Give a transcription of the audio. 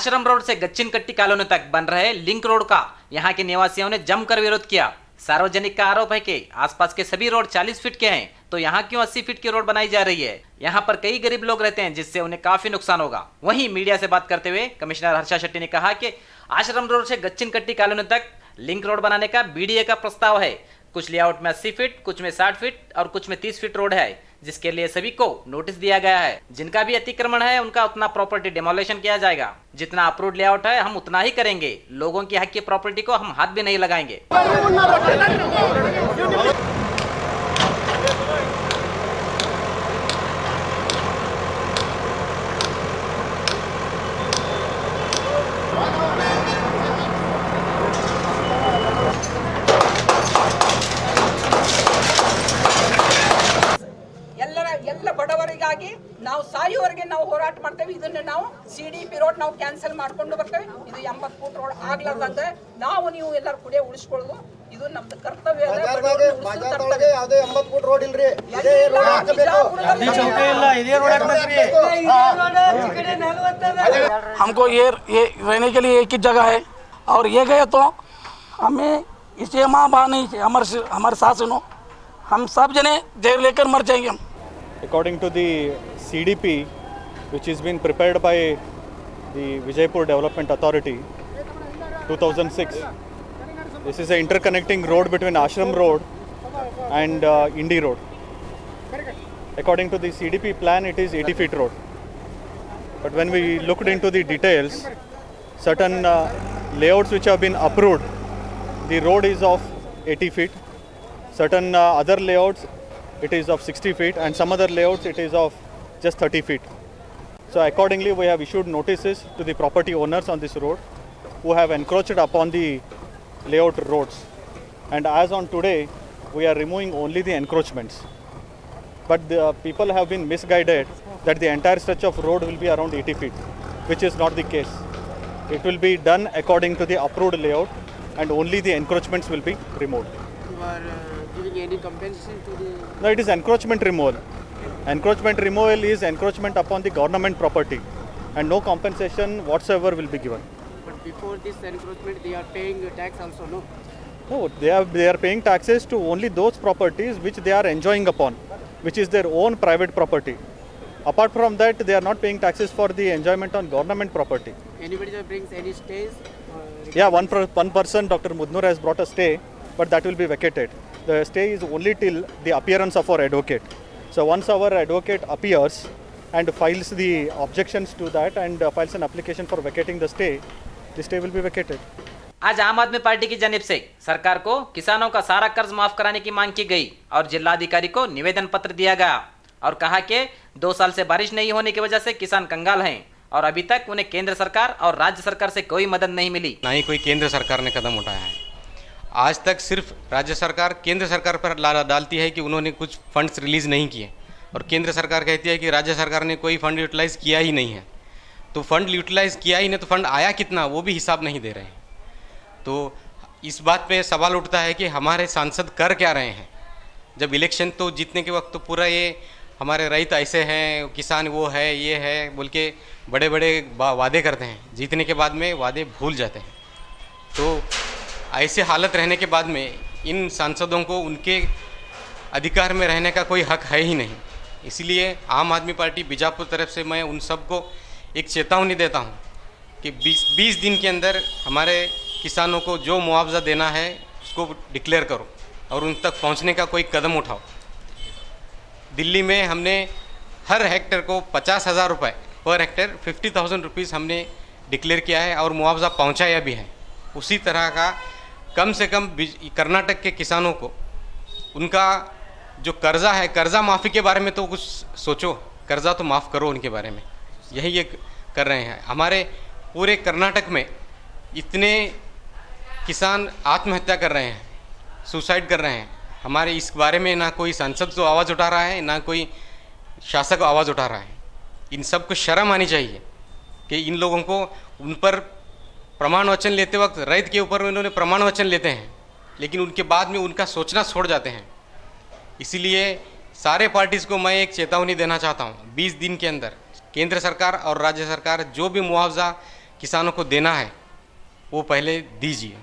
आश्रम रोड से गच्चिन कट्टी कॉलोनी तक बन रहे लिंक रोड का यहां के निवासियों ने जमकर विरोध किया। सार्वजनिक का आरोप है कि आसपास के सभी रोड 40 फीट के हैं, तो यहां क्यों 80 फीट की रोड बनाई जा रही है। यहां पर कई गरीब लोग रहते हैं, जिससे उन्हें काफी नुकसान होगा। वहीं मीडिया से बात करते हुए कमिश्नर हर्षा शेट्टी ने कहा कि आश्रम रोड से गच्चिन कट्टी कॉलोनी तक लिंक रोड बनाने का बीडीए का प्रस्ताव है। कुछ लेआउट में 80 फीट, कुछ में 60 फीट और कुछ में 30 फीट रोड है, जिसके लिए सभी को नोटिस दिया गया है। जिनका भी अतिक्रमण है उनका उतना प्रॉपर्टी डिमोलिशन किया जाएगा। जितना अप्रूव्ड लेआउट है हम उतना ही करेंगे। लोगों की हक की प्रॉपर्टी को हम हाथ भी नहीं लगाएंगे। ಎಲ್ಲ ಬಡವರಿಗಾಗಿ ನಾವು ಸಾಯುವವರೆಗೆ ನಾವು ಹೋರಾಟ ಮಾಡ್ತೇವೆ। ಇದನ್ನ ನಾವು ಸಿಡಿಪಿ ರೋಡ್ ನಾವು ಕ್ಯಾನ್ಸಲ್ ಮಾಡ್ಕೊಂಡು ಬರ್ತೇವೆ। ಇದು 80 ಫೂಟ್ ರೋಡ್ ಆಗ್ಲಾರ್ದಂಗೆ ನಾವು ನೀವು ಎಲ್ಲರೂ ಕೂಡ ಉಳಿಸ್ಕೊಳ್ಳೋದು ಇದು ನಮ್ದು ಕರ್ತವ್ಯ ಇದೆ। ಯಾವುದೇ 80 ಫೂಟ್ ರೋಡ್ ಇಲ್ರಿ, ಇದೇ ರೋಡ್ ಹಾಕಬೇಕು। हमको ये रहने के लिए एक ही जगह है और ये गए तो हमें इसे माँ बा नहीं हमारे सास सुनो, हम सब जने जेल लेकर मर जाएंगे हम। According to the CDP, which has been prepared by the Vijaypur Development Authority, 2006, this is an interconnecting road between Ashram Road and Indi Road. According to the CDP plan, it is 80 feet road. But when we looked into the details, certain layouts which have been approved, the road is of 80 feet. Certain other layouts, it is of 60 feet, and some other layouts it is of just 30 feet. So accordingly we have issued notices to the property owners on this road who have encroached upon the layout roads, and as on today we are removing only the encroachments. But the people have been misguided that the entire stretch of road will be around 80 feet, which is not the case. It will be done according to the approved layout and only the encroachments will be removed. You are giving any compensation to the... No, it is encroachment removal. Encroachment removal is encroachment upon the government property and no compensation whatsoever will be given. But before this encroachment they are paying tax also, no? No, they are paying taxes to only those properties which they are enjoying upon, which is their own private property. Apart from that, they are not paying taxes for the enjoyment on government property. Anybody that brings any stays? Yeah, one person, Dr. Mudnur, has brought a stay, but that will be vacated. The stay is only till the appearance of our advocate. So once our advocate appears and files the objections to that and files an application for vacating the stay will be vacated. आज आम आदमी party की जानिब से सरकार को किसानों का सारा कर्ज माफ कराने की मांग की गई और जिलाधिकारी को निवेदन पत्र दिया गया और कहा कि 2 साल से बारिश नहीं होने की वजह से किसान कंगाल हैं और अभी तक उन्हें केंद्र सरकार और राज्य सरकार से कोई मदद नहीं मिली। ना ही कोई केंद्र सरकार ने कदम उठाया है। आज तक सिर्फ राज्य सरकार केंद्र सरकार पर डालती है कि उन्होंने कुछ फंड्स रिलीज़ नहीं किए और केंद्र सरकार कहती है कि राज्य सरकार ने कोई फंड यूटिलाइज़ किया ही नहीं है। तो फंड यूटिलाइज़ किया ही नहीं तो फंड आया कितना वो भी हिसाब नहीं दे रहे हैं। तो इस बात पे सवाल उठता है कि हमारे सांसद कर क्या रहे हैं। जब इलेक्शन तो जीतने के वक्त तो पूरा ये हमारे रैत ऐसे हैं, किसान वो है, ये है बोल के बड़े बड़े वादे करते हैं, जीतने के बाद में वादे भूल जाते हैं। तो ऐसे हालत रहने के बाद में इन सांसदों को उनके अधिकार में रहने का कोई हक है ही नहीं। इसलिए आम आदमी पार्टी बीजापुर तरफ से मैं उन सबको एक चेतावनी देता हूं कि 20 दिन के अंदर हमारे किसानों को जो मुआवजा देना है उसको डिक्लेयर करो और उन तक पहुंचने का कोई कदम उठाओ। दिल्ली में हमने हर हेक्टेयर को 50,000 रुपये पर हेक्टेयर 50,000 रुपीज़ हमने डिक्लेयर किया है और मुआवजा पहुंचाया भी है। उसी तरह का कम से कम कर्नाटक के किसानों को उनका जो कर्जा है, कर्जा माफ़ी के बारे में तो कुछ सोचो, कर्जा तो माफ़ करो उनके बारे में। यही ये कर रहे हैं। हमारे पूरे कर्नाटक में इतने किसान आत्महत्या कर रहे हैं, सुसाइड कर रहे हैं। हमारे इस बारे में ना कोई सांसद तो आवाज़ उठा रहा है, ना कोई शासक आवाज़ उठा रहा है। इन सबको शर्म आनी चाहिए कि इन लोगों को उन पर प्रमाण वचन लेते वक्त रैत के ऊपर उन्होंने प्रमाण वचन लेते हैं, लेकिन उनके बाद में उनका सोचना छोड़ जाते हैं। इसीलिए सारे पार्टीज़ को मैं एक चेतावनी देना चाहता हूँ, 20 दिन के अंदर केंद्र सरकार और राज्य सरकार जो भी मुआवजा किसानों को देना है वो पहले दीजिए।